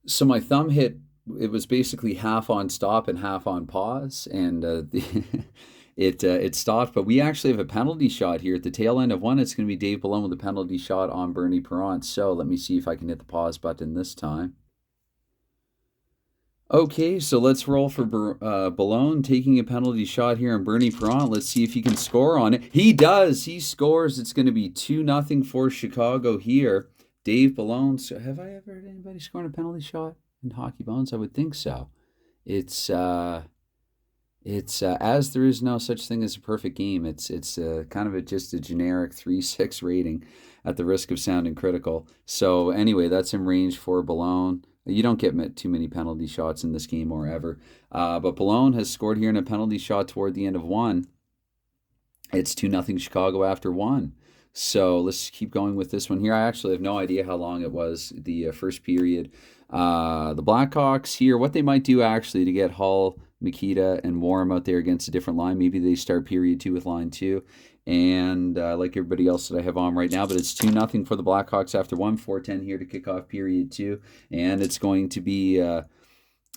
So my thumb hit, it was basically half on stop and half on pause, and it stopped. But we actually have a penalty shot here at the tail end of one. It's going to be Dave Malone with a penalty shot on Bernie Perrant. So let me see if I can hit the pause button this time. Okay, so let's roll for Balone taking a penalty shot here on Bernie Perrant. Let's see if he can score on it. He does. He scores. It's going to be 2-0 for Chicago here. Dave Balone. So have I ever had anybody scoring a penalty shot in Hockey Bones? I would think so. It's as there is no such thing as a perfect game. It's kind of just a generic 3-6 rating, at the risk of sounding critical. So anyway, that's in range for Balone. You don't get too many penalty shots in this game or ever. But Balone has scored here in a penalty shot toward the end of one. It's 2-0 Chicago after one. So let's keep going with this one here. I actually have no idea how long it was, the first period. The Blackhawks here, what they might do actually to get Hull, Mikita, and Warren out there against a different line. Maybe they start period two with line two. And like everybody else that I have on right now, but it's 2-0 for the Blackhawks after one. 4:10 here to kick off period two. And it's going to be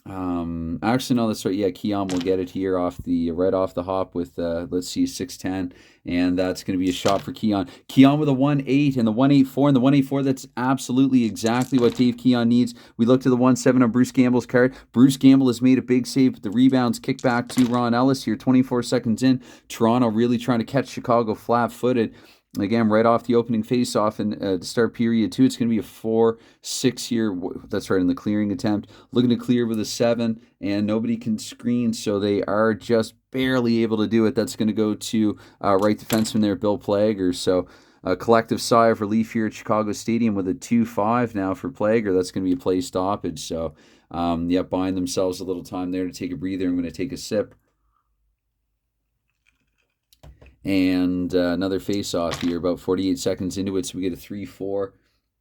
actually no, that's right. Yeah, Keon will get it here off the right off the hop with let's see, 6:10, and that's going to be a shot for Keon. Keon with a 1-8 and the 1-8-4 and the 1-8-4. That's absolutely exactly what Dave Keon needs. We look to the 1-7 on Bruce Gamble's card. Bruce Gamble has made a big save, but the rebounds kick back to Ron Ellis here. 24 seconds in, Toronto really trying to catch Chicago flat-footed. Again, right off the opening face-off and to start period two, it's going to be a 4-6 here. That's right, in the clearing attempt. Looking to clear with a 7, and nobody can screen, so they are just barely able to do it. That's going to go to right defenseman there, Bill Plager. So a collective sigh of relief here at Chicago Stadium with a 2-5 now for Plager. That's going to be a play stoppage. So, buying themselves a little time there to take a breather. I'm going to take a sip. And another face off here, about 48 seconds into it. So we get a 3-4.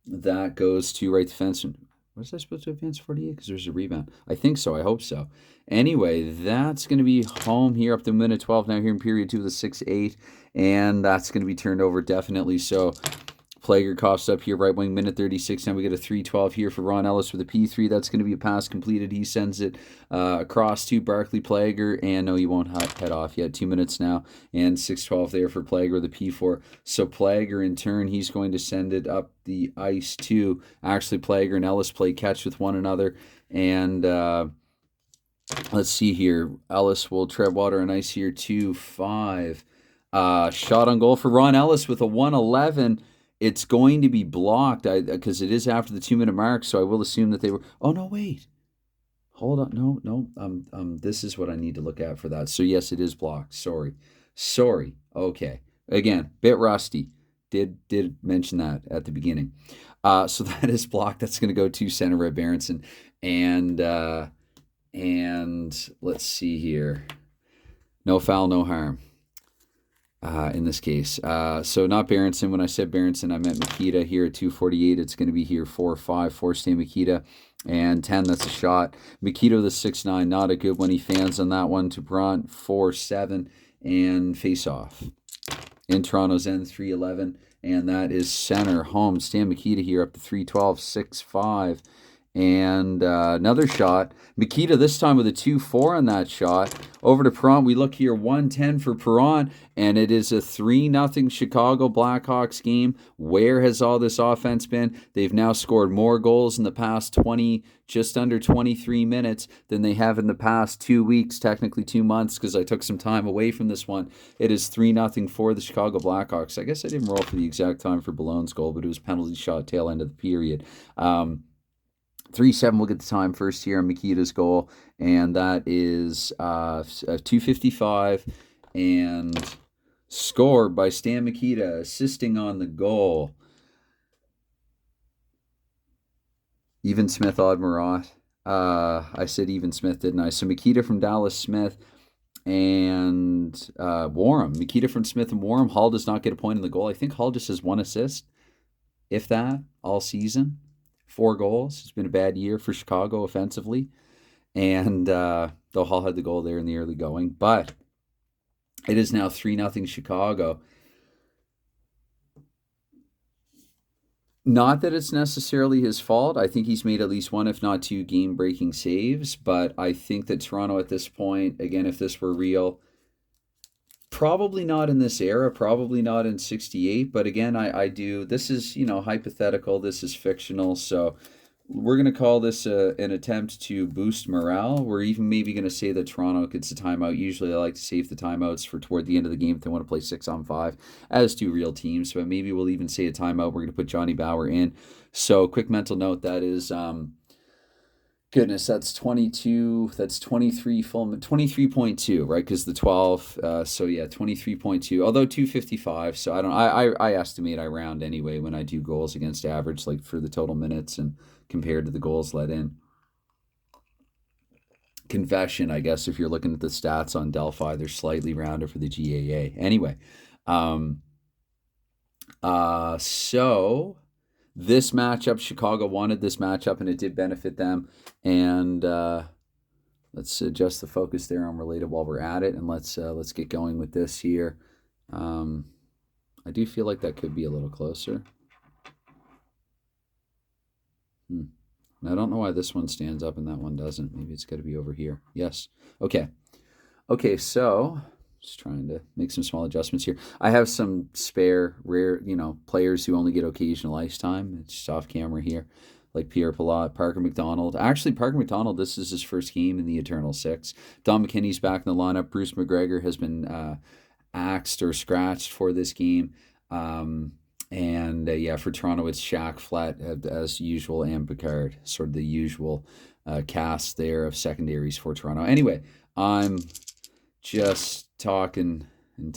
That goes to right defenseman. Was I supposed to advance 48? Because there's a rebound. I think so. I hope so. Anyway, that's going to be home here up to minute 12 now here in period two with a 6-8. And that's going to be turned over definitely. So Plager coughs up here, right wing, minute 36. Now we get a 3-12 here for Ron Ellis with a P3. That's going to be a pass completed. He sends it across to Barclay Plager. And no, he won't head off yet. 2 minutes now. And 6-12 there for Plager with a P4. So Plager, in turn, he's going to send it up the ice to actually Plager and Ellis play catch with one another. And let's see here. Ellis will tread water on ice here. 2-5. Shot on goal for Ron Ellis with a 1-11. It's going to be blocked because it is after the 2 minute mark, so I will assume that they were. Oh no, wait, hold on, no. This is what I need to look at for that. So yes, it is blocked. Sorry. Okay, again, bit rusty. Did mention that at the beginning. So that is blocked. That's going to go to center Red Berenson, and let's see here. No foul, no harm. In this case. So not Berenson. When I said Berenson, I meant Mikita here at 2:48. It's going to be here 4-5 for Stan Mikita. And 10, that's a shot. Mikita with a 6-9, not a good one. He fans on that one to Brant, 4-7, and face off. In Toronto's end, 3-11, and that is center home. Stan Mikita here up to 3-12, 6-5. And another shot. Mikita this time with a 2-4 on that shot. Over to Perrant. We look here 1-10 for Perrant. And it is a 3-0 Chicago Blackhawks game. Where has all this offense been? They've now scored more goals in the past 20, just under 23 minutes than they have in the past 2 weeks, technically 2 months, because I took some time away from this one. It is 3-0 for the Chicago Blackhawks. I guess I didn't roll for the exact time for Ballone's goal, but it was penalty shot tail end of the period. 3-7 will get the time first here on Mikita's goal, and that is 2:55, and scored by Stan Mikita, assisting on the goal. Even Smith, Odd Marat. I said Even Smith, didn't I? So Mikita from Dallas Smith and Warham. Mikita from Smith and Warham. Hull does not get a point in the goal. I think Hull just has one assist, if that, all season. 4 goals. It's been a bad year for Chicago offensively. And though Hull had the goal there in the early going. But it is now 3-0 Chicago. Not that it's necessarily his fault. I think he's made at least one, if not two, game-breaking saves. But I think that Toronto at this point, again, if this were real, probably not in this era, probably not in 68. But again, I do, this is, hypothetical, this is fictional. So we're going to call this an attempt to boost morale. We're even maybe going to say that Toronto gets a timeout. Usually I like to save the timeouts for toward the end of the game if they want to play 6-on-5, as do real teams. But maybe we'll even say a timeout. We're going to put Johnny Bower in. So quick mental note, that is goodness, that's 22, that's 23.2, right? Because the 12, so yeah, 23.2, although 255. So I estimate, I round anyway when I do goals against average, like for the total minutes and compared to the goals let in. Confession, I guess, if you're looking at the stats on Delphi, they're slightly rounded for the GAA. Anyway, so this matchup, Chicago wanted this matchup, and it did benefit them. And let's adjust the focus there on related while we're at it, and let's get going with this here. I do feel like that could be a little closer. I don't know why this one stands up and that one doesn't. Maybe it's got to be over here. Yes. Okay. So just trying to make some small adjustments here. I have some spare, rare, players who only get occasional ice time. It's just off camera here, like Pierre Pilote, Parker McDonald. Actually, Parker McDonald, this is his first game in the Eternal Six. Don McKinney's back in the lineup. Bruce McGregor has been axed or scratched for this game. For Toronto, it's Shaq, Flat, as usual, and Picard. Sort of the usual cast there of secondaries for Toronto. Anyway, I'm just talking. And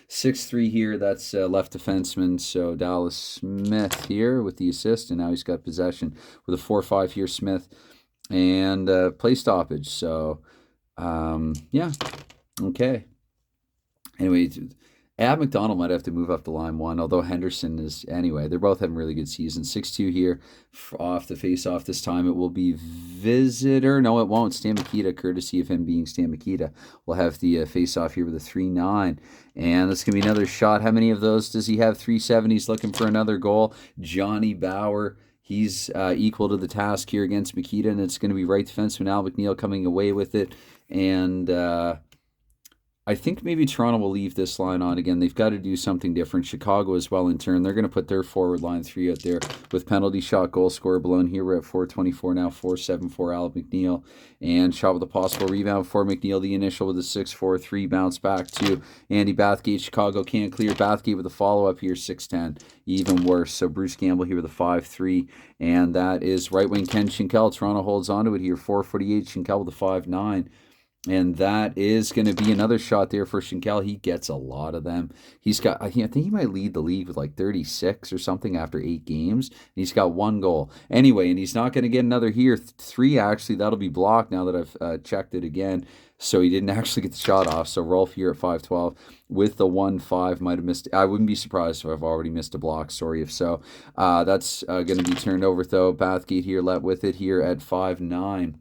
6-3 here, that's left defenseman. So Dallas Smith here with the assist, and now he's got possession with a 4-5 here, Smith, and play stoppage. So, okay. Anyway, Ab McDonald might have to move up to line one, although Henderson is, anyway, they're both having really good seasons. 6-2 here off the face-off. This time it will be visitor. No, it won't. Stan Mikita, courtesy of him being Stan Mikita, will have the face-off here with a 3-9. And that's going to be another shot. How many of those does he have? 370s, looking for another goal. Johnny Bower, he's equal to the task here against Mikita, and it's going to be right defenseman Al McNeil coming away with it. And I think maybe Toronto will leave this line on again. They've got to do something different. Chicago as well in turn. They're going to put their forward line three out there with penalty shot, goal scorer below. Here we're at 424 now, 4-7 for Al McNeil. And shot with a possible rebound for McNeil. The initial with a 6-4-3 bounce back to Andy Bathgate. Chicago can't clear. Bathgate with a follow-up here, 6-10. Even worse. So Bruce Campbell here with a 5-3. And that is right wing Ken Schinkel. Toronto holds on to it here, 4'8". Schinkel with a 5-9. And that is going to be another shot there for Schinkel. He gets a lot of them. He's got, I think he might lead the league with like 36 or something after 8 games. And he's got 1 goal. Anyway, and he's not going to get another here. 3, actually. That'll be blocked now that I've checked it again. So he didn't actually get the shot off. So Rolf here at 5-12 with the 1-5 might have missed. I wouldn't be surprised if I've already missed a block. Sorry if so. That's going to be turned over though. Bathgate here let with it here at 5-9.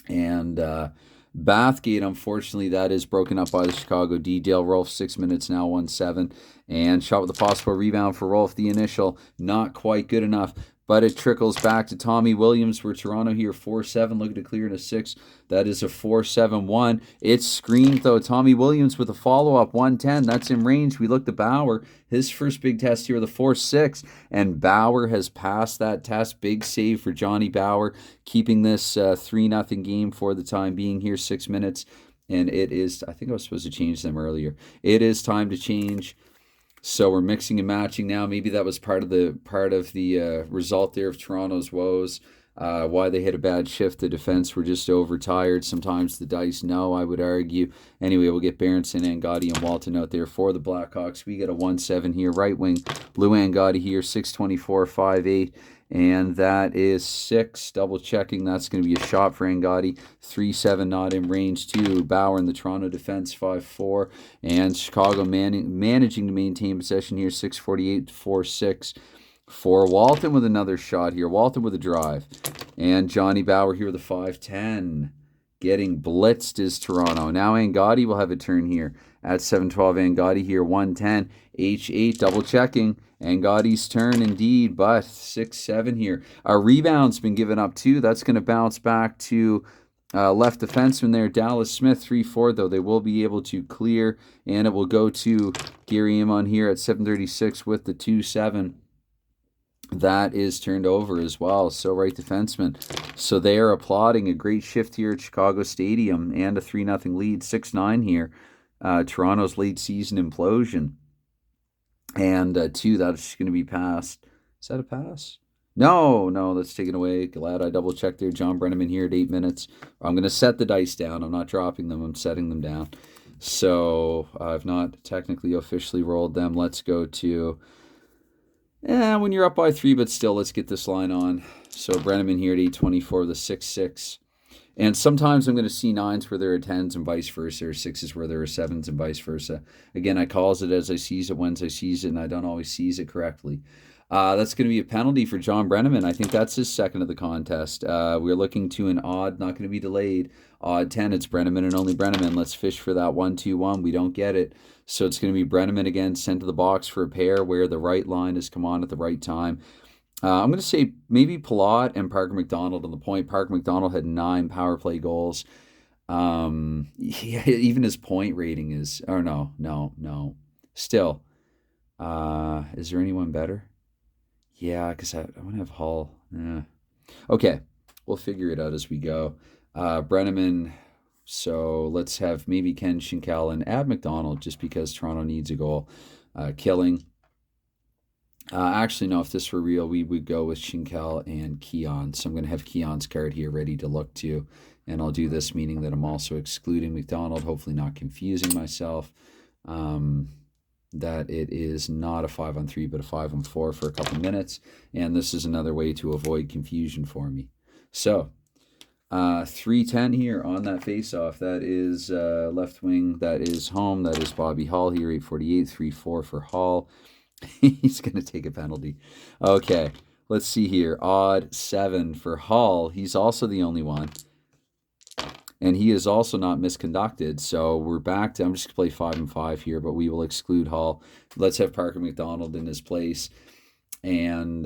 And Bathgate, unfortunately, that is broken up by the Chicago D. Dale Rolf, 6 minutes now, 1-7. And shot with a possible rebound for Rolf. The initial, not quite good enough. But it trickles back to Tommy Williams for Toronto here, 4-7, looking to clear in a 6. That is a 4-7-1. It's screened, though. Tommy Williams with a follow-up, 1-10. That's in range. We look to Bauer, his first big test here, the 4-6. And Bauer has passed that test. Big save for Johnny Bauer, keeping this 3-0 game for the time being here, 6 minutes. And it is, I think I was supposed to change them earlier. It is time to change. So we're mixing and matching now. Maybe that was part of the result there of Toronto's woes. Why they had a bad shift. The defense were just overtired. Sometimes the dice, no, I would argue. Anyway, we'll get Berenson, Angotti, and Walton out there for the Blackhawks. We got a 1-7 here. Right wing, Lou Angotti here, 6'24", 5'8". And that is 6. Double checking. That's going to be a shot for Angotti. 3-7 not in range. 2. Bauer in the Toronto defense. 5-4. And Chicago managing to maintain possession here. 6:48, 4-6. For Walton with another shot here. Walton with a drive. And Johnny Bauer here with a 5-10. Getting blitzed is Toronto. Now Angotti will have a turn here at 7:12. Angotti here, 110. H8, double checking. Angotti's turn indeed, but 6-7 here. Our rebound's been given up too. That's going to bounce back to left defenseman there, Dallas Smith, 3-4, though they will be able to clear, and it will go to Gary Amon here at 7:36 with the 2-7. That is turned over as well. So right defenseman. So they are applauding a great shift here at Chicago Stadium and a 3-0 lead, 6-9 here. Toronto's late season implosion. And two, that's going to be passed. Is that a pass? No, that's taken away. Glad I double checked there. John Brenneman here at 8 minutes. I'm going to set the dice down. I'm not dropping them. I'm setting them down. So I've not technically officially rolled them. Let's go to, when you're up by 3, but still, let's get this line on. So Brenneman here at 8:24, the 6-6. And sometimes I'm going to see 9s where there are 10s and vice versa, or 6s where there are 7s and vice versa. Again, I calls it as I sees it, when I sees it, and I don't always sees it correctly. That's going to be a penalty for John Brenneman. I think that's his second of the contest. We're looking to an odd, not going to be delayed, odd 10. It's Brenneman and only Brenneman. Let's fish for that 1-2-1. We don't get it. So it's going to be Brenneman again, sent to the box for a pair where the right line has come on at the right time. I'm going to say maybe Palat and Parker McDonald on the point. Parker McDonald had 9 power play goals. Even his point rating is, or no. Still, is there anyone better? Yeah, because I want to have Hall. Okay, we'll figure it out as we go. Brenneman, so let's have maybe Ken Schinkel and add McDonald just because Toronto needs a goal. Killing. Actually, no, if this were real, we would go with Schinkel and Keon. So I'm going to have Keon's card here ready to look to. And I'll do this, meaning that I'm also excluding McDonald, hopefully not confusing myself. That it is not a 5-on-3, but a 5-on-4 for a couple minutes. And this is another way to avoid confusion for me. So, 3:10 here on that faceoff. That is left wing. That is home. That is Bobby Hall here, 8:48, 3-4 for Hall. He's going to take a penalty. Okay, let's see here. Odd 7 for Hall. He's also the only one. And he is also not misconducted. So we're back to, I'm just going to play 5-5 here, but we will exclude Hall. Let's have Parker McDonald in his place. And,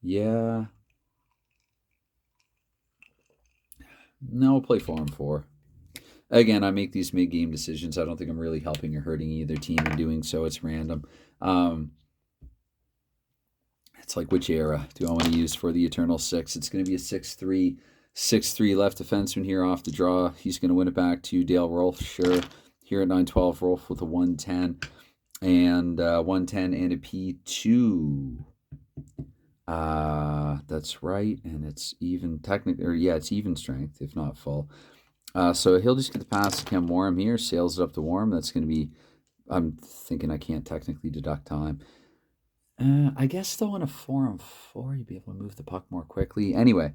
yeah. No, we'll play 4-4. Again, I make these mid-game decisions. I don't think I'm really helping or hurting either team in doing so. It's random. It's like, which era do I want to use for the Eternal 6? It's going to be a 6-3. 6-3 left defenseman here off the draw. He's going to win it back to Dale Rolf, sure. Here at 9-12, Rolf with a 110. And 110 and a P2. That's right. And it's even technically, or yeah, it's even strength, if not full. So he'll just get the pass to Cam Warren here, sails it up to Warren. That's going to be, I'm thinking I can't technically deduct time. I guess though in a 4-on-4, you'd be able to move the puck more quickly. Anyway,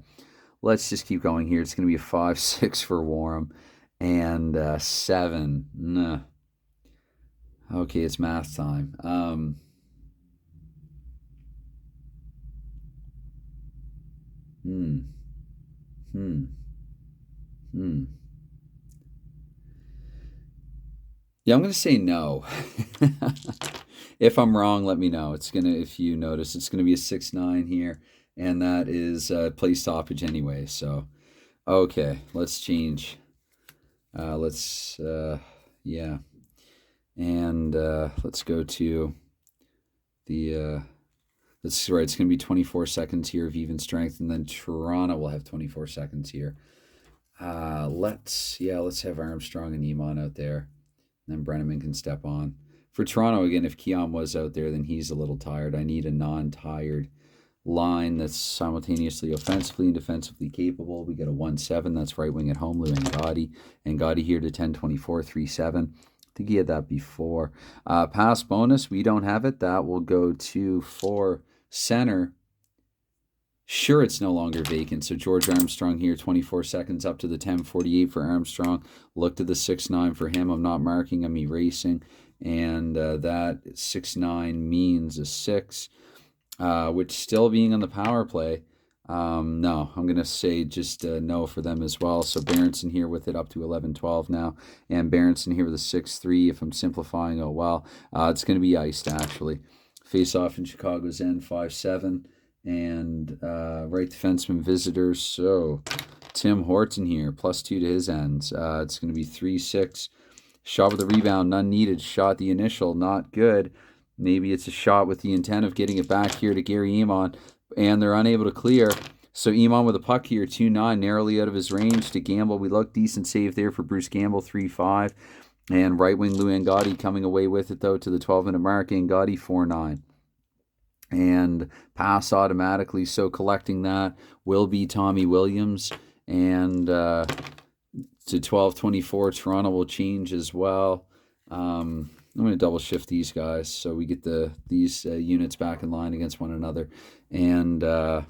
let's just keep going here. It's going to be a 5-6 for Warren and 7. Nah. Okay, it's math time. Yeah, I'm going to say no. If I'm wrong, let me know. It's going to, if you notice, it's going to be a 6-9 here. And that is play stoppage anyway. So, okay, let's change. Yeah. And let's go to the, that's right, it's going to be 24 seconds here of even strength. And then Toronto will have 24 seconds here. Let's have Armstrong and Iman out there. And then Brenneman can step on. For Toronto, again, if Keon was out there, then he's a little tired. I need a non-tired line that's simultaneously offensively and defensively capable. We get a 1-7. That's right wing at home, Lou Angotti. Angotti here to 10-24, 3-7. I think he had that before. Pass bonus, we don't have it. That will go to for center. Sure, it's no longer vacant. So George Armstrong here, 24 seconds up to the 10:48 for Armstrong. Look to the 6-9 for him. I'm not marking, I'm erasing. And that 6-9 means a 6, which still being on the power play. No, I'm going to say just no for them as well. So Berenson here with it up to 11-12 now. And Berenson here with a 6-3. If I'm simplifying, oh well. It's going to be iced, actually. Face off in Chicago's end, 5-7. And right defenseman visitors. So Tim Horton here, +2 to his ends. It's going to be 3-6. Shot with a rebound, none needed. Shot the initial, not good. Maybe it's a shot with the intent of getting it back here to Gary Iman, and they're unable to clear. So Iman with a puck here, 2-9, narrowly out of his range to Gamble. We look, decent save there for Bruce Gamble, 3-5. And right wing Lou Angotti coming away with it, though, to the 12-minute mark. Angotti, 4-9. And pass automatically, so collecting that will be Tommy Williams. And to 12-24, Toronto will change as well. I'm going to double shift these guys so we get these units back in line against one another. And I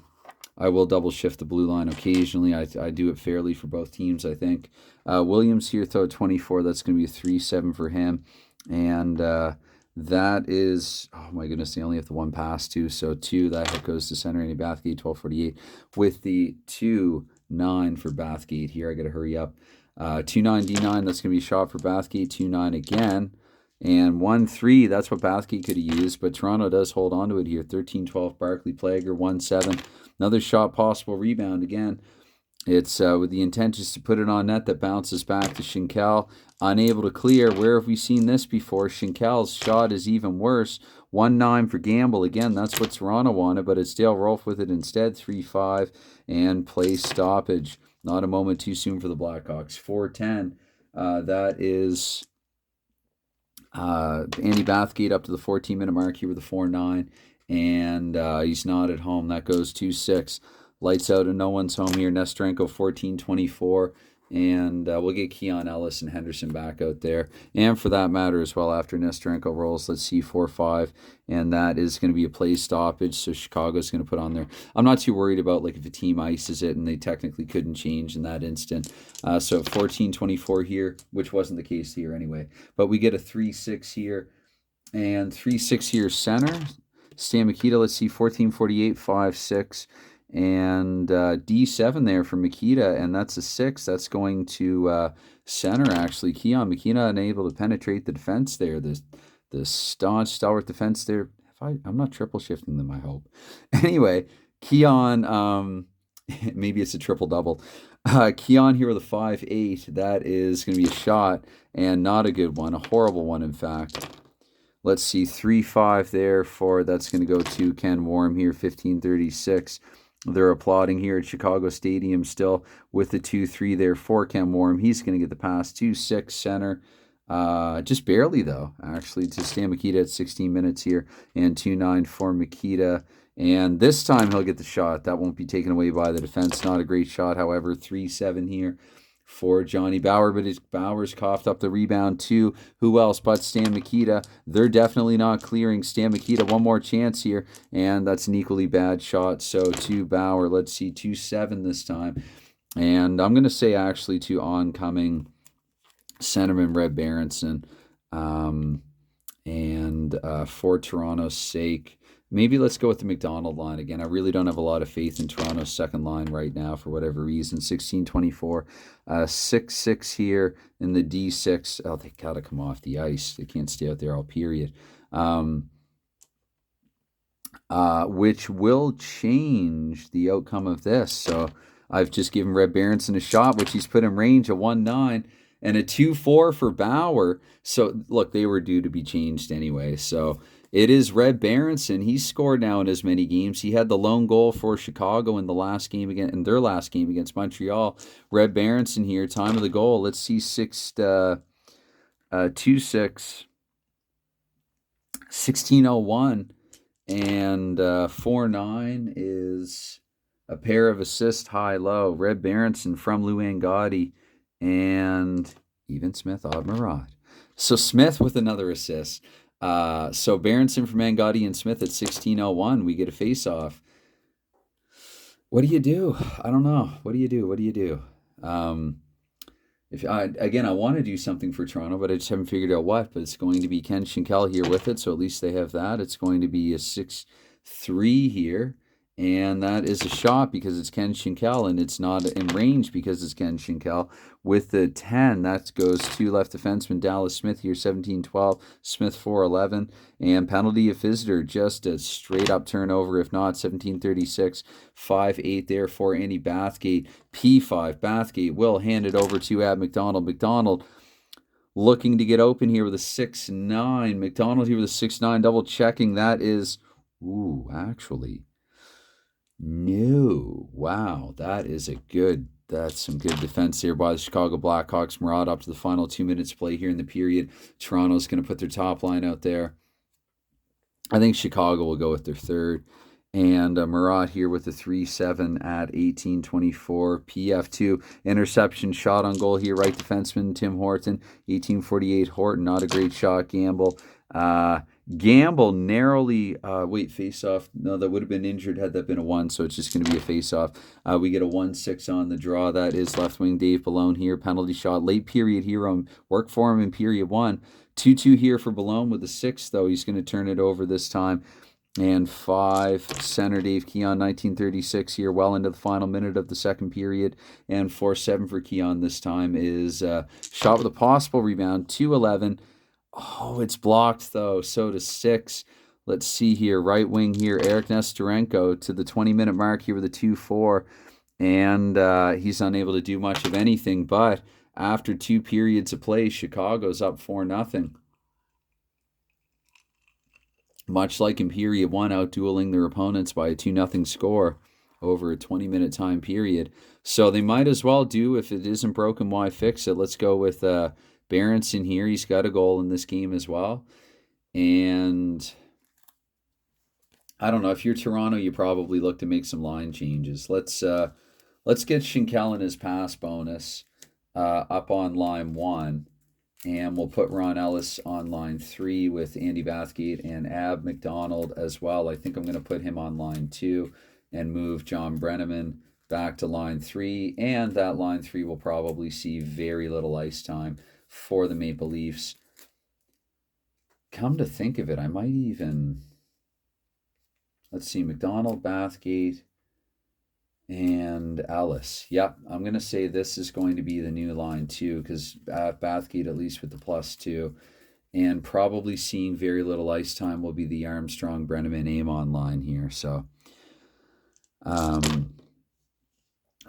will double shift the blue line occasionally. I do it fairly for both teams, I think. Williams here, though, 24. That's going to be a 3-7 for him. And that is, oh my goodness, they only have the one pass, too. So 2, that goes to center, Andy Bathgate, 12:48. With the 2-9 for Bathgate here. I got to hurry up. 2-9 D9, that's going to be a shot for Bathgate. 2-9 again. And 1-3, that's what Bathgate could have used, but Toronto does hold on to it here. 13-12, Barclay Plager, 1-7. Another shot, possible rebound again. It's with the intent just to put it on net that bounces back to Schinkel. Unable to clear. Where have we seen this before? Schinkel's shot is even worse. 1-9 for Gamble. Again, that's what Toronto wanted, but it's Dale Rolfe with it instead. 3-5 and play stoppage. Not a moment too soon for the Blackhawks. 4-10. That is Andy Bathgate up to the 14-minute mark here with a 4-9. And he's not at home. That goes 2-6. Lights out and no one's home here. Nesterenko 14-24. And we'll get Keon Ellis and Henderson back out there. And for that matter as well, after Nesterenko rolls, let's see, 4-5. And that is going to be a play stoppage. So Chicago's going to put on there. I'm not too worried about like if a team ices it and they technically couldn't change in that instant. So 14-24 here, which wasn't the case here anyway. But we get a 3-6 here. And 3-6 here center. Stan Mikita, let's see, 14-48, 5-6. And D7 there for Mikita, and that's a 6. That's going to center, actually. Keon Mikita unable to penetrate the defense there. The staunch, stalwart defense there. I'm not triple shifting them, I hope. Anyway, Keon, maybe it's a triple-double. Keon here with a 5-8. That is going to be a shot, and not a good one. A horrible one, in fact. Let's see, 3-5 there for, that's going to go to Ken Warm here, 15-36. They're applauding here at Chicago Stadium still with the 2-3 there for Ken Warm. He's going to get the pass. 2-6 center. Just barely, though, actually, to Stan Mikita at 16 minutes here. And 2-9 for Mikita. And this time he'll get the shot. That won't be taken away by the defense. Not a great shot, however. 3-7 here for Johnny Bower, but Bowers coughed up the rebound too. Who else but Stan Mikita? They're definitely not clearing. Stan Mikita, one more chance here, and that's an equally bad shot. So to Bower, let's see, 2-7 this time. And I'm going to say actually to oncoming centerman Red Berenson. And for Toronto's sake, maybe let's go with the McDonald line again. I really don't have a lot of faith in Toronto's second line right now for whatever reason. 16-24, 6-6 here in the D6. Oh, they got to come off the ice. They can't stay out there all period. Which will change the outcome of this. So I've just given Red Berenson a shot, which he's put in range, a 1-9. And a 2-4 for Bower. So, look, they were due to be changed anyway. So, it is Red Berenson. He's scored now in as many games. He had the lone goal for Chicago in their last game against Montreal. Red Berenson here, time of the goal. Let's see, 2-6, 16:01. And 4-9 is a pair of assist high-low. Red Berenson from Lou Angotti. And even Smith Odd-Marad. So Smith with another assist. So Berenson from Angotti and Smith at 16:01. We get a face-off. What do you do? I don't know. What do you do? I want to do something for Toronto, but I just haven't figured out what. But it's going to be Ken Schinkel here with it, so at least they have that. It's going to be a 6-3 here. And that is a shot because it's Ken Schinkel, and it's not in range because it's Ken Schinkel. With the 10, that goes to left defenseman Dallas Smith here, 17-12, Smith 4-11. And penalty of visitor, just a straight-up turnover, if not, 17-36, 5-8 there for Andy Bathgate. P5, Bathgate will hand it over to Ab McDonald. McDonald looking to get open here with a 6-9. McDonald here with a 6-9, double checking. That is, actually... No. Wow, that's some good defense here by the Chicago Blackhawks. Murat up to the final 2 minutes play here in the period. Toronto's going to put their top line out there. I think Chicago will go with their third. And Murat here with the 3-7 at 18-24. PF2 interception, shot on goal here. Right defenseman Tim Horton, 18-48. Horton, not a great shot. Gamble narrowly, face-off. No, that would have been injured had that been a 1, so it's just going to be a face-off. We get a 1-6 on the draw. That is left wing Dave Ballone here. Penalty shot, late period hero. Work for him in period 1. 2-2 here for Ballone with the 6, though. He's going to turn it over this time. And 5, center Dave Keon, 1936 here, well into the final minute of the second period. And 4-7 for Keon this time is shot with a possible rebound, 2-11. Oh, it's blocked, though. So to 6. Let's see here. Right wing here, Eric Nestorenko to the 20-minute mark here with a 2-4. And he's unable to do much of anything. But after 2 periods of play, Chicago's up 4-0. Much like in period 1, outdueling their opponents by a 2-0 score over a 20-minute time period. So they might as well do, if it isn't broken, why fix it? Let's go with... Berenson here, he's got a goal in this game as well. And I don't know, if you're Toronto, you probably look to make some line changes. Let's get Schinkel in his pass bonus up on line 1. And we'll put Ron Ellis on line 3 with Andy Bathgate and Ab McDonald as well. I think I'm going to put him on line 2 and move John Brenneman back to line 3. And that line 3 will probably see very little ice time for the Maple Leafs. Come to think of it, I might even... Let's see, McDonald, Bathgate, and Ellis. Yep, I'm going to say this is going to be the new line too, because Bathgate, at least with the +2, and probably seeing very little ice time, will be the Armstrong, Brenneman, Amon line here. So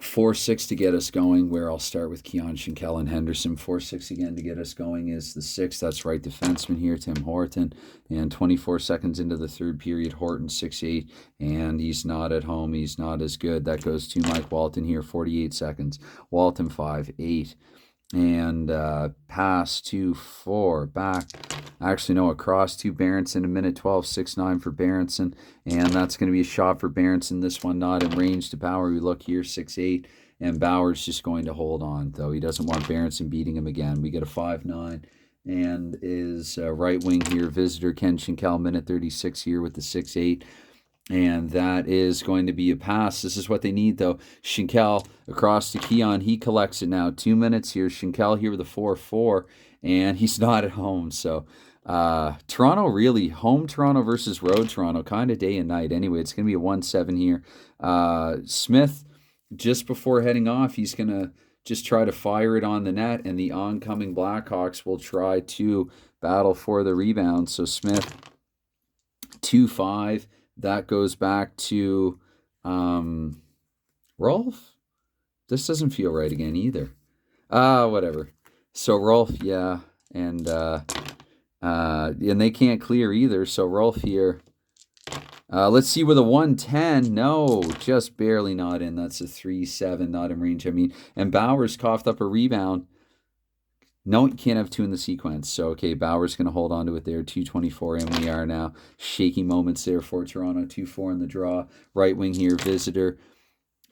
4-6 to get us going, where I'll start with Keon Schinkel and Henderson. 4-6 again to get us going is the 6. That's right defenseman here, Tim Horton. And 24 seconds into the third period, Horton 6-8. And he's not at home. He's not as good. That goes to Mike Walton here, 48 seconds. Walton 5-8. And pass to 4. Back. Actually, no, across to Berenson, a minute 12, 6-9 for Berenson. And that's going to be a shot for Berenson. This one not in range to Bauer. We look here, 6-8. And Bauer's just going to hold on, though. He doesn't want Berenson beating him again. We get a 5-9. And is right wing here, visitor Ken Schinkel, minute 36 here with the 6-8. And that is going to be a pass. This is what they need, though. Schinkel across to Keon. He collects it now. 2 minutes here. Schinkel here with a 4-4. And he's not at home. So Toronto, really, home Toronto versus road Toronto, kind of day and night. Anyway, it's going to be a 1-7 here. Smith, just before heading off, he's going to just try to fire it on the net. And the oncoming Blackhawks will try to battle for the rebound. So Smith, 2-5. That goes back to Rolf. This doesn't feel right again either. Whatever. So Rolf, yeah, and they can't clear either. So Rolf here. Let's see with a 1-10. No, just barely not in. That's a 3-7, not in range. I mean, and Bauer's coughed up a rebound. No, you can't have 2 in the sequence. So, okay, Bauer's going to hold on to it there. 2:24, and we are now. Shaky moments there for Toronto. 2-4 in the draw. Right wing here, visitor.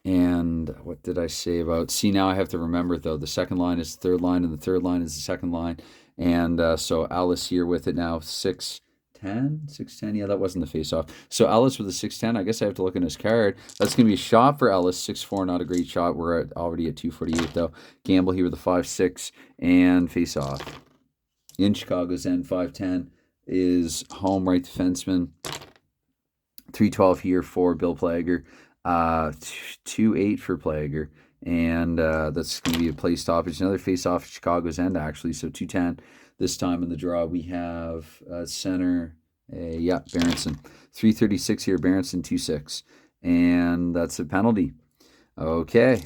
And what did I say about... See, now I have to remember, though. The second line is the third line, and the third line is the second line. And so Ellis here with it now. 6-10? 6-10? Yeah, that wasn't the face-off. So Ellis with a 6-10. I guess I have to look in his card. That's going to be a shot for Ellis. 6-4, not a great shot. We're already at 2:48, though. Gamble here with a 5-6. And face-off. In Chicago's end, 5-10 is home right defenseman 312 here for Bill Plager. 2-8 for Plager. And that's going to be a play stoppage. Another face-off at Chicago's end, actually. So 210. This time in the draw, we have center, Berenson. 336 here, Berenson, 2-6. And that's a penalty. Okay.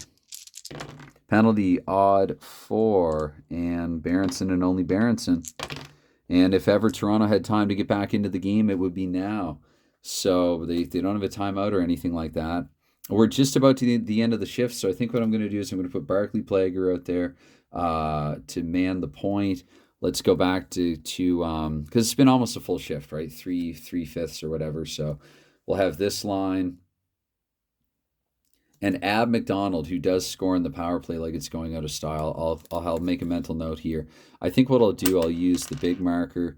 Penalty odd 4. And Berenson and only Berenson. And if ever Toronto had time to get back into the game, it would be now. So they don't have a timeout or anything like that. We're just about to the end of the shift, so I think what I'm going to do is I'm going to put Barclay Plager out there to man the point. Let's go back to because it's been almost a full shift, right? 3/5 or whatever. So we'll have this line. And Ab McDonald, who does score in the power play like it's going out of style, I'll make a mental note here. I think what I'll do, I'll use the big marker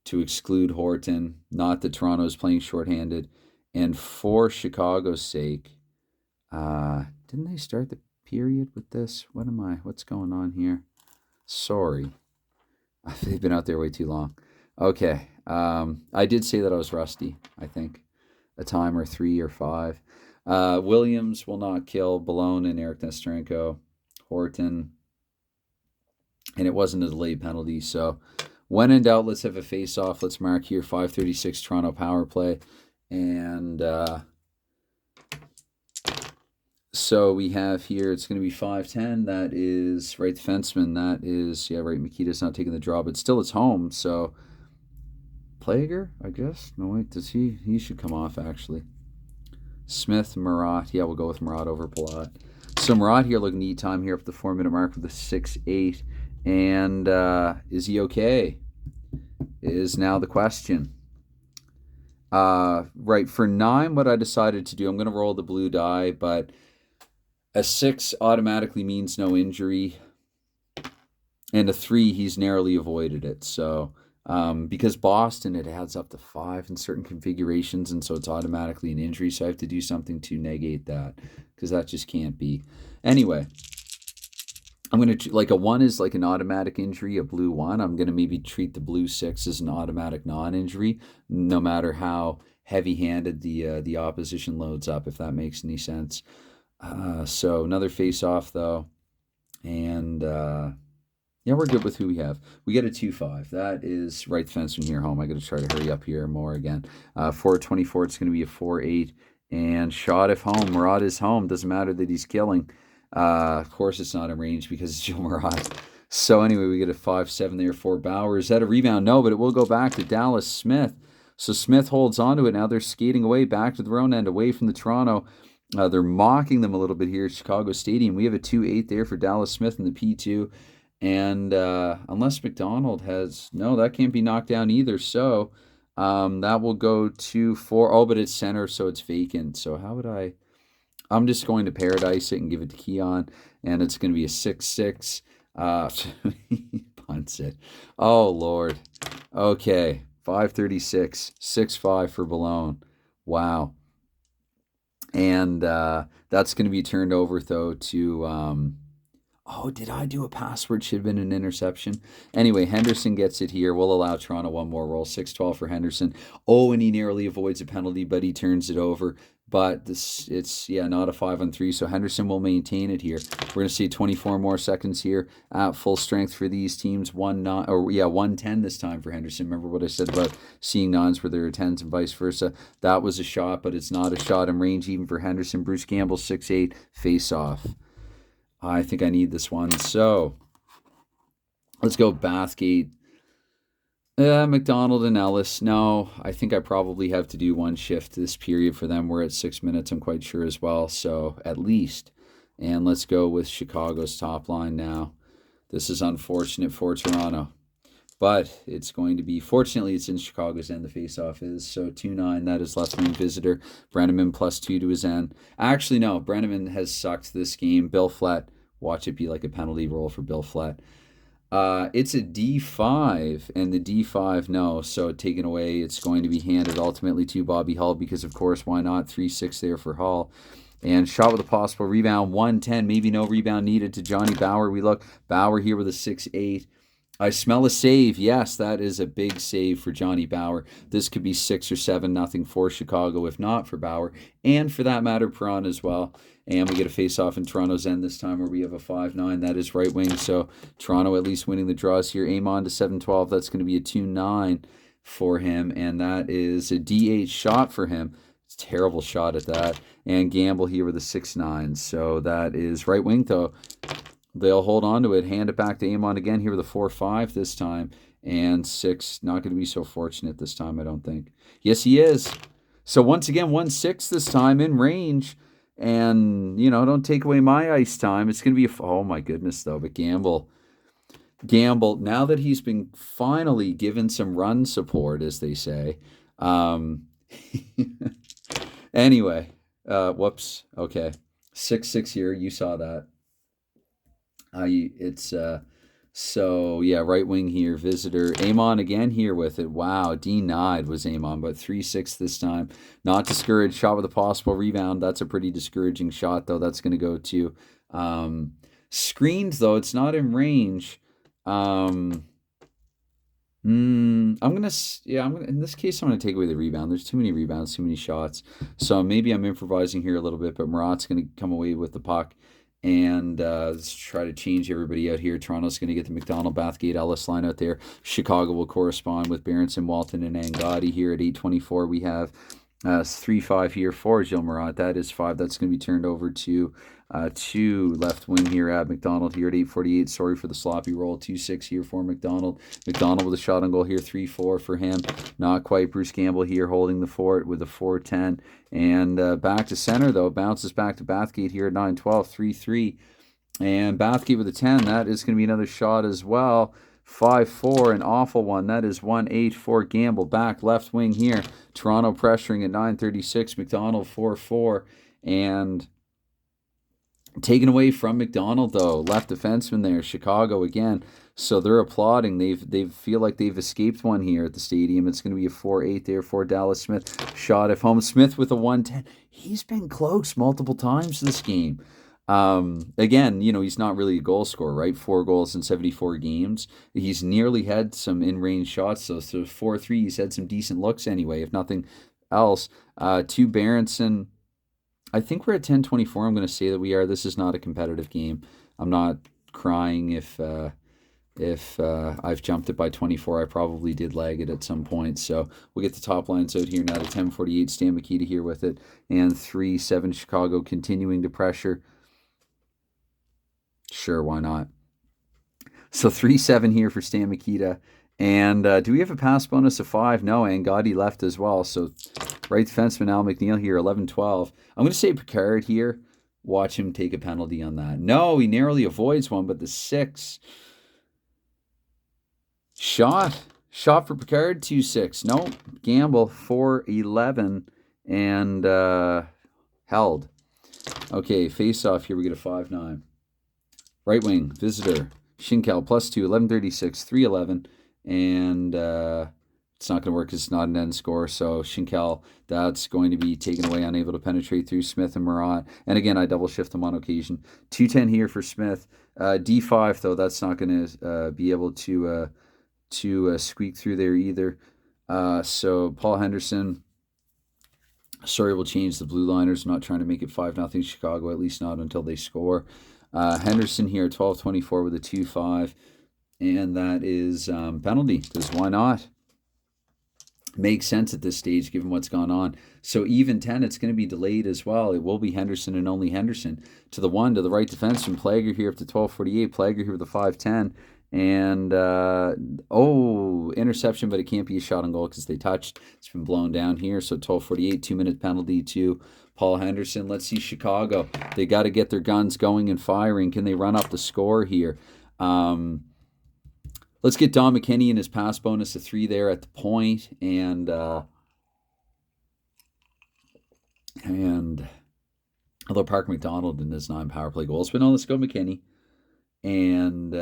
to exclude Horton. Not that Toronto is playing shorthanded. And for Chicago's sake, didn't they start the period with this? What's going on here? Sorry. They've been out there way too long. Okay. I did say that I was rusty, I think. A time or 3 or 5. Williams will not kill Balone and Eric Nesterenko. Horton. And it wasn't a delayed penalty. So when in doubt, let's have a face-off. Let's mark here 5:36 Toronto power play. And so we have here, it's going to be 5:10. That is right defenseman. That is, right, Mikita's not taking the draw, but still it's home. So Plager, I guess. No, wait, he should come off, actually. Smith, Marat. Yeah, we'll go with Marat over Palat. So Marat here looking neat time here up the 4-minute mark with a 6-8. And is he okay? Is now the question. Right, for 9, what I decided to do, I'm going to roll the blue die, but a 6 automatically means no injury. And a 3, he's narrowly avoided it. So, because Boston, it adds up to 5 in certain configurations, and so it's automatically an injury. So I have to do something to negate that, because that just can't be. Anyway, I'm going to, like a 1 is like an automatic injury, a blue 1. I'm going to maybe treat the blue 6 as an automatic non-injury, no matter how heavy-handed the opposition loads up, if that makes any sense. So another face-off, though. And, we're good with who we have. We get a 2-5. That is right defenseman here home. I got to try to hurry up here more again. 4-24, it's going to be a 4-8. And shot if home. Marat is home. Doesn't matter that he's killing. Of course it's not in range because it's Joe Marat. So anyway, we get a 5-7 there for Bauer. Is that a rebound? No, but it will go back to Dallas Smith. So Smith holds on to it. Now they're skating away back to their own end, away from the Toronto. They're mocking them a little bit here at Chicago Stadium. We have a 2-8 there for Dallas Smith in the P2. And unless McDonald has... No, that can't be knocked down either. So that will go to 4. Oh, but it's center, so it's vacant. So how would I... I'm just going to paradise it and give it to Keon. And it's going to be a 6-6. Punts it. Oh, Lord. Okay. 5:36. 6-5 for Balone. Wow. And that's going to be turned over, though, to... did I do a password? Should have been an interception. Anyway, Henderson gets it here. We'll allow Toronto one more roll. 6-12 for Henderson. Oh, and he narrowly avoids a penalty, but he turns it over. But it's not a 5-on-3, so Henderson will maintain it here. We're going to see 24 more seconds here at full strength for these teams. 1-10 this time for Henderson. Remember what I said about seeing 9s where there are 10s and vice versa? That was a shot, but it's not a shot in range even for Henderson. Bruce Campbell, 6-8, face-off. I think I need this one. So let's go Bathgate. McDonald and Ellis. No, I think I probably have to do one shift this period for them. We're at 6 minutes, I'm quite sure as well. So at least. And let's go with Chicago's top line now. This is unfortunate for Toronto. But it's going to be, fortunately, it's in Chicago's end, the faceoff is. So 2-9, that is left wing visitor. Brenneman +2 to his end. Actually, no, Brenneman has sucked this game. Bill Flett, watch it be like a penalty roll for Bill Flett. It's a D5, and the D5, no. So taken away, it's going to be handed ultimately to Bobby Hull because, of course, why not? 3-6 there for Hull. And shot with a possible rebound, 1-10, maybe no rebound needed to Johnny Bauer. We look, Bauer here with a 6-8. I smell a save. Yes, that is a big save for Johnny Bower. This could be 6 or 7-0 for Chicago, if not for Bower, and for that matter, Perron as well. And we get a face-off in Toronto's end this time where we have a 5-9. That is right wing, so Toronto at least winning the draws here. Amon to 7-12. That's going to be a 2-9 for him, and that is a DH shot for him. It's a terrible shot at that. And Gamble here with a 6-9. So that is right wing, though. They'll hold on to it, hand it back to Amon again here with a 4-5 this time. And 6, not going to be so fortunate this time, I don't think. Yes, he is. So once again, 1-6 this time in range. And, don't take away my ice time. It's going to be oh my goodness, though. But Gamble, now that he's been finally given some run support, as they say. Anyway, whoops. Okay. 6-6 here. You saw that. So yeah, right wing here, visitor. Amon again here with it. Wow, denied was Amon, but 3-6 this time. Not discouraged. Shot with a possible rebound. That's a pretty discouraging shot, though. That's going to go to screened, though. It's not in range. In this case, I'm gonna take away the rebound. There's too many rebounds, too many shots. So maybe I'm improvising here a little bit, but Murat's gonna come away with the puck. And let's try to change everybody out here. Toronto's going to get the McDonald, Bathgate, Ellis line out there. Chicago will correspond with Berenson, Walton, and Angotti here at 8:24. We have 3-5 here for Gilles Murat. That is 5. That's going to be turned over to left wing here at McDonald here at 8:48. Sorry for the sloppy roll. 2-6 here for McDonald. McDonald with a shot on goal here. 3-4 for him. Not quite. Bruce Campbell here holding the fort with a 4-10. And back to center, though. Bounces back to Bathgate here at 9-12. 3-3. And Bathgate with a 10. That is going to be another shot as well. 5-4, an awful one. That is 1-8 for Gamble. Back left wing here. Toronto pressuring at 9:36. McDonald 4-4. And taken away from McDonald, though. Left defenseman there. Chicago again. So they're applauding. They feel like they've escaped one here at the stadium. It's going to be a 4-8 there for Dallas Smith. Shot at home. Smith with a 1-10. He's been close multiple times this game. Again, he's not really a goal scorer, right? 4 goals in 74 games. He's nearly had some in-range shots, though. So 4-3, he's had some decent looks anyway, if nothing else. To Berenson, I think we're at 10:24. I'm going to say that we are. This is not a competitive game. I'm not crying if I've jumped it by 24. I probably did lag it at some point. So we'll get the top lines out here now to 10:48. Stan Mikita here with it. And 3-7 Chicago continuing to pressure. Sure, why not? So 3-7 here for Stan Mikita. And do we have a pass bonus of 5? No, Angotti left as well. So right defenseman Al McNeil here, 11-12. I'm going to say Picard here. Watch him take a penalty on that. No, he narrowly avoids one, but the 6. Shot for Picard, 2-6. No, Gamble, 4-11. And held. Okay, face off here. We get a 5-9. Right wing, visitor, Schinkel, +2, 11:36, 3-11, and it's not going to work because it's not an end score. So Schinkel, that's going to be taken away, unable to penetrate through Smith and Murat. And again, I double shift them on occasion. 2-10 here for Smith. D5, though, that's not going to be able to squeak through there either. So Paul Henderson, sorry, we'll change the blue liners. I'm not trying to make it 5-0 Chicago, at least not until they score. Henderson here, 12-24 with a 2-5. And that is penalty, because why not? Makes sense at this stage, given what's gone on. So even 10, it's going to be delayed as well. It will be Henderson and only Henderson. To the 1, to the right defenseman, Plager here up to 12:48. Plager here with a 5-10. And, interception, but it can't be a shot on goal because they touched. It's been blown down here. So 12:48, 2-minute penalty to Paul Henderson. Let's see Chicago. They got to get their guns going and firing. Can they run up the score here? Let's get Don McKinney and his pass bonus of 3 there at the point. And although Park McDonald in his 9 power play goals. But no, let's go McKinney. And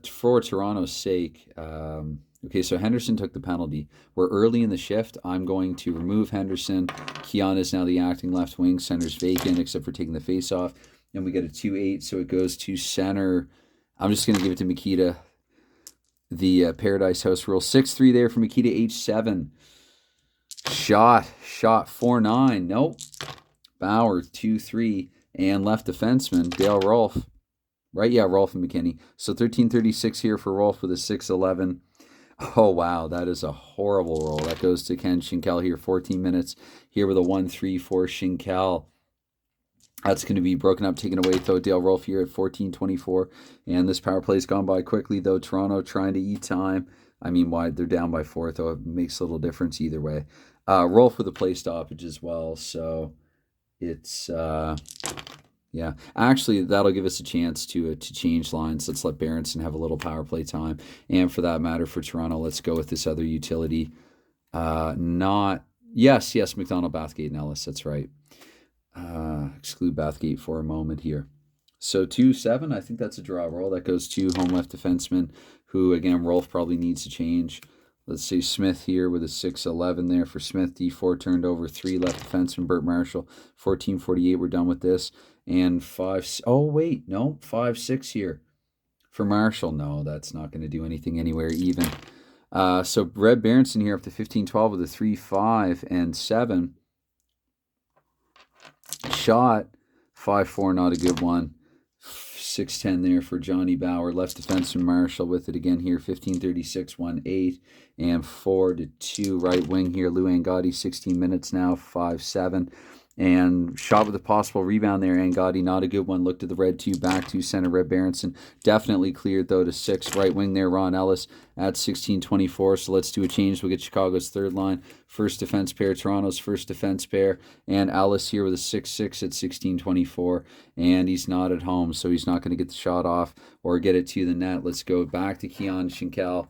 for Toronto's sake, okay, so Henderson took the penalty. We're early in the shift. I'm going to remove Henderson. Keon is now the acting left wing. Center's vacant except for taking the face off. And we get a 2-8, so it goes to center. I'm just going to give it to Mikita. the Paradise House rule. 6-3 there for Mikita H7. Shot 4-9. Nope. Bauer 2-3 and left defenseman Dale Rolfe. Right, yeah, Rolfe and McKinney. So 13:36 here for Rolfe with a 6-11. Oh, wow, that is a horrible roll. That goes to Ken Schinkel here, 14 minutes here with a 1-3 for Schinkel. That's going to be broken up, taken away, though. Dale Rolfe here at 14:24. And this power play's gone by quickly, though. Toronto trying to eat time. I mean, why they're down by 4, though. It makes a little difference either way. Rolfe with a play stoppage as well. So it's, yeah. Actually, that'll give us a chance to change lines. Let's let Berenson have a little power play time. And for that matter, for Toronto, let's go with this other utility. Yes, McDonald, Bathgate, and Ellis. That's right. Exclude Bathgate for a moment here. So 2-7, I think that's a draw roll. That goes to home left defenseman, who, again, Rolfe probably needs to change. Let's say Smith here with a 6-11 there for Smith. D4 turned over, 3 left defenseman, Bert Marshall. 14:48, we're done with this. And 5-6 here for Marshall. No, that's not going to do anything anywhere even. So Red Berenson here up to 15-12 with a 3-5 and 7. Shot 5-4, not a good one. 6-10 there for Johnny Bauer. Left defenseman Marshall with it again here. 15:36, 1-8 and 4-2. Right wing here. Lou Angotti, 16 minutes now, 5-7. And shot with a possible rebound there. Angotti, not a good one. Looked at the red 2, back to center. Red Berenson definitely cleared, though, to 6. Right wing there, Ron Ellis at 16:24. So let's do a change. We'll get Chicago's third line. First defense pair, Toronto's first defense pair. And Ellis here with a 6-6 at 16:24. And he's not at home, so he's not going to get the shot off or get it to the net. Let's go back to Keon Schinkel.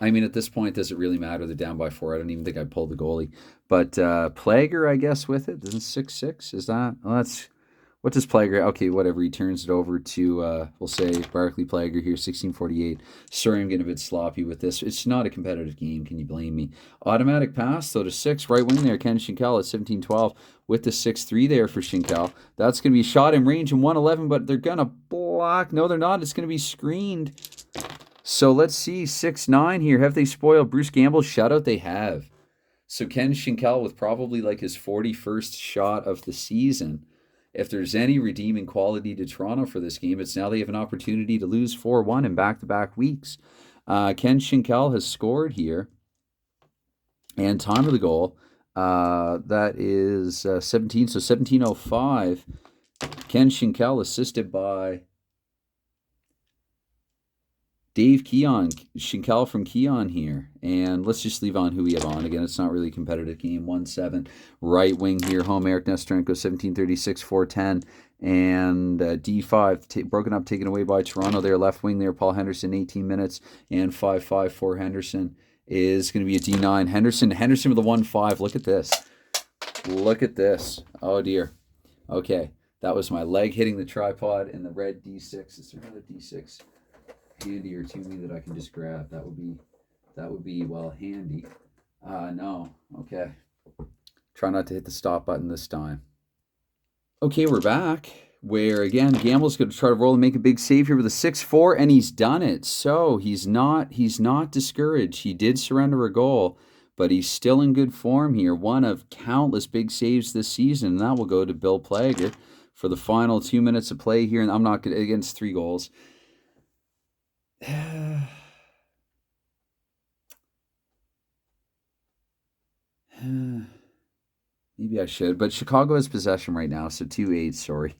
I mean, at this point, does it really matter? They're down by 4. I don't even think I'd pull the goalie. But Plager, I guess, with it. Isn't 6-6? Is that? Well, that's... What does Plager... Okay, whatever. He turns it over to, we'll say, Barclay Plager here, 16:48. Sorry, I'm getting a bit sloppy with this. It's not a competitive game. Can you blame me? Automatic pass, though, to 6. Right wing there, Ken Schinkel at 17:12 with the 6-3 there for Schinkel. That's going to be a shot in range in 111, but they're going to block. No, they're not. It's going to be screened. So let's see, 6-9 here. Have they spoiled Bruce Gamble's shutout? They have. So Ken Schinkel with probably like his 41st shot of the season. If there's any redeeming quality to Toronto for this game, it's now they have an opportunity to lose 4-1 in back-to-back weeks. Ken Schinkel has scored here. And time of the goal, that is 17. So 17:05. Ken Schinkel assisted by Dave Keon, Schinkel from Keon here. And let's just leave on who we have on. Again, it's not really a competitive game. 1-7. Right wing here, home, Eric Nestorenko, 17:36, 4-10. And D5, broken up, taken away by Toronto there. Left wing there, Paul Henderson, 18 minutes. And 5-5 for Henderson is going to be a D9. Henderson with a 1-5. Look at this. Look at this. Oh, dear. Okay, that was my leg hitting the tripod and the red D6. Is there another D6 handy or to me that I can just grab? That would be well handy. No. Okay. Try not to hit the stop button this time. Okay, we're back. Where again, Gamble's going to try to roll and make a big save here with a 6-4, and he's done it. So he's not discouraged. He did surrender a goal, but he's still in good form here. One of countless big saves this season, and that will go to Bill Plager for the final 2 minutes of play here. And I'm not going against 3 goals. Maybe I should, but Chicago has possession right now, so 2-8, sorry.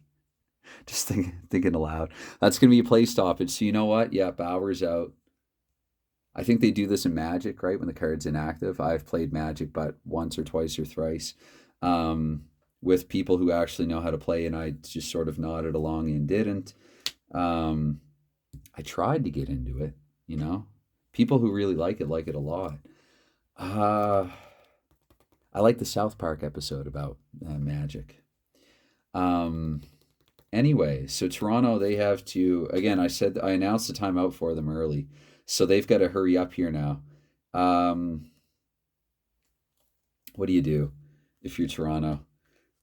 Just thinking aloud. That's going to be a play stoppage. So you know what? Yeah, Bauer's out. I think they do this in Magic, right, when the card's inactive. I've played Magic, but once or twice or thrice with people who actually know how to play, and I just sort of nodded along and didn't. I tried to get into it, you know. People who really like it a lot. I like the South Park episode about Magic. Anyway, so Toronto, they have to, again, I announced the timeout for them early, so they've got to hurry up here now. What do you do if you're Toronto?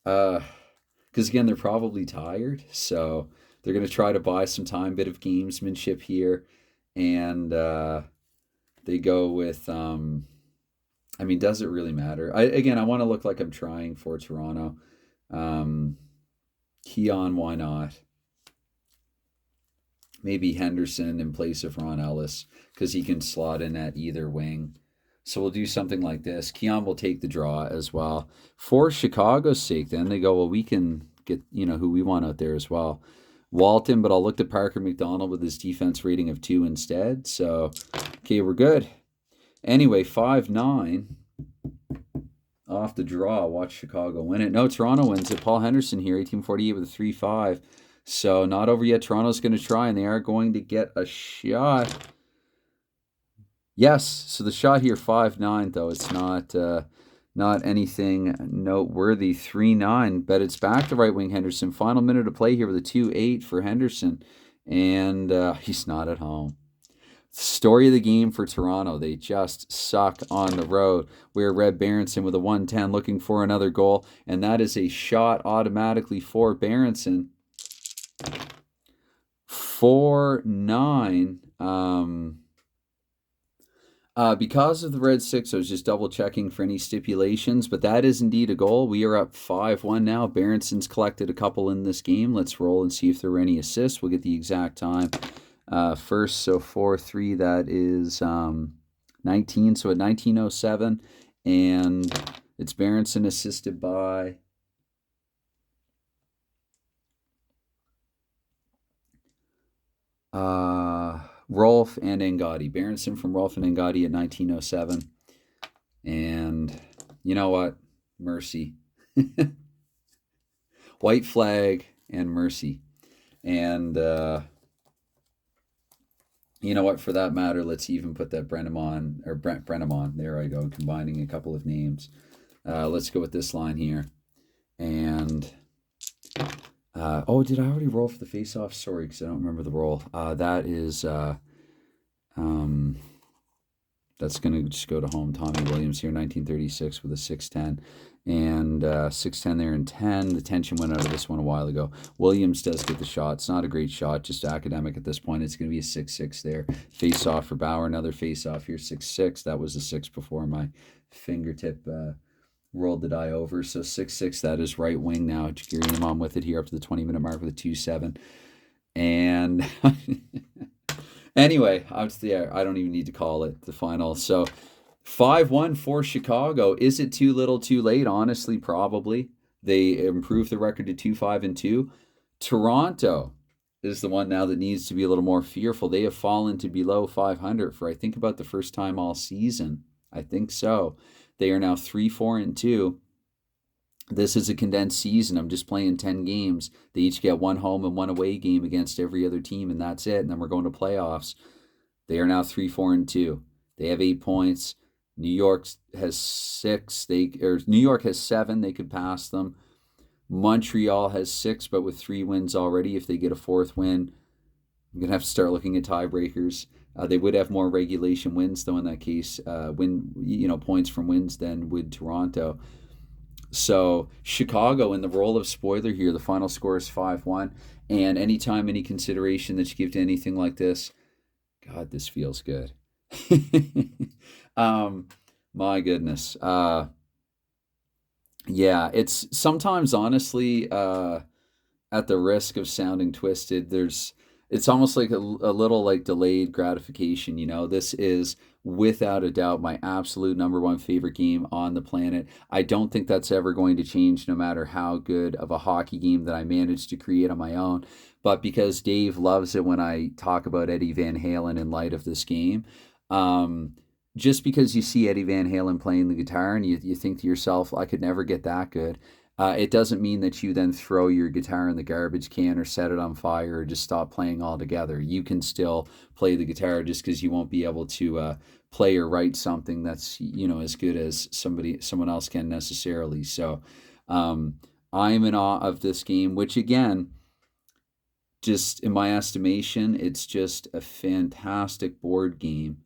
Because again, they're probably tired, so they're going to try to buy some time, bit of gamesmanship here, and They go with, I mean, does it really matter? I want to look like I'm trying for Toronto. Um, Keon, why not? Maybe Henderson in place of Ron Ellis because he can slot in at either wing. So we'll do something like this. Keon will take the draw as well. For Chicago's sake, then they go, well, we can get, who we want out there as well. Walton, but I'll look to Parker McDonald with his defense rating of 2 instead. So, okay, we're good. Anyway, 5-9 off the draw. Watch Chicago win it. No, Toronto wins it. Paul Henderson here, 1848 with a 3-5. So not over yet. Toronto's going to try, and they are going to get a shot. Yes, so the shot here 5-9 though. It's not anything noteworthy. 3-9, but it's back to right wing Henderson. Final minute of play here with a 2-8 for Henderson, and he's not at home. Story of the game for Toronto. They just suck on the road. We're Red Berenson with a 110 looking for another goal, and that is a shot automatically for Berenson. 4-9. Because of the red 6, I was just double checking for any stipulations, but that is indeed a goal. We are up 5-1 now. Berenson's collected a couple in this game. Let's roll and see if there were any assists. We'll get the exact time first. So 4-3, that is 19. So at 19:07, and it's Berenson assisted by Rolf and Angotti. Berenson from Rolf and Angotti at 19:07. And you know what? Mercy. White flag and mercy. And you know what? For that matter, let's even put that Brenneman, or Brent Brenneman. There I go, combining a couple of names. Let's go with this line here. And did I already roll for the face-off? Sorry, because I don't remember the roll. That is, that's going to just go to home. Tommy Williams here, 1936 with a 6-10. And 6-10 there and 10. The tension went out of this one a while ago. Williams does get the shot. It's not a great shot, just academic at this point. It's going to be a 6-6 there. Face-off for Bauer. Another face-off here, 6-6. That was a 6 before my fingertip rolled the die over. So 6-6, that is right wing now. Jagiri Imam with it here up to the 20-minute mark with a 2-7. And anyway, I don't even need to call it the final. So 5-1 for Chicago. Is it too little too late? Honestly, probably. They improved the record to 2-5-2. Toronto is the one now that needs to be a little more fearful. They have fallen to below 500 for, I think, about the first time all season. I think so. They are now 3-4-2. This is a condensed season. I'm just playing 10 games. They each get one home and one away game against every other team, and that's it. And then we're going to playoffs. They are now 3-4-2. They have 8 points. New York has 6. New York has 7. They could pass them. Montreal has 6, but with 3 wins already. If they get a 4th win, I'm going to have to start looking at tiebreakers. They would have more regulation wins, though, in that case, points from wins than would Toronto. So Chicago in the role of spoiler here. The final score is 5-1. And anytime, any consideration that you give to anything like this, God, this feels good. My goodness. Yeah, it's sometimes, honestly, at the risk of sounding twisted, it's almost like a little like delayed gratification. This is without a doubt my absolute number one favorite game on the planet. I don't think that's ever going to change, no matter how good of a hockey game that I manage to create on my own. But because Dave loves it when I talk about Eddie Van Halen in light of this game, just because you see Eddie Van Halen playing the guitar and you think to yourself, I could never get that good. It doesn't mean that you then throw your guitar in the garbage can or set it on fire or just stop playing altogether. You can still play the guitar, just because you won't be able to play or write something that's as good as someone else can necessarily. So I'm in awe of this game, which again, just in my estimation, it's just a fantastic board game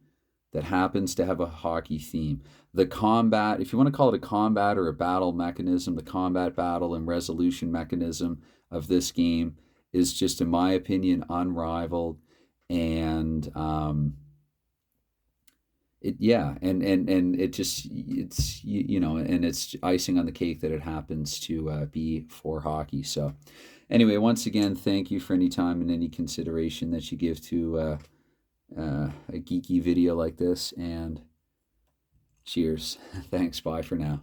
that happens to have a hockey theme. The combat, if you want to call it a combat or a battle mechanism, the combat, battle, and resolution mechanism of this game is just, in my opinion, unrivaled. And yeah, and it just it's you know, and it's icing on the cake that it happens to be for hockey. So anyway, once again, thank you for any time and any consideration that you give to a geeky video like this, and cheers. Thanks. Bye for now.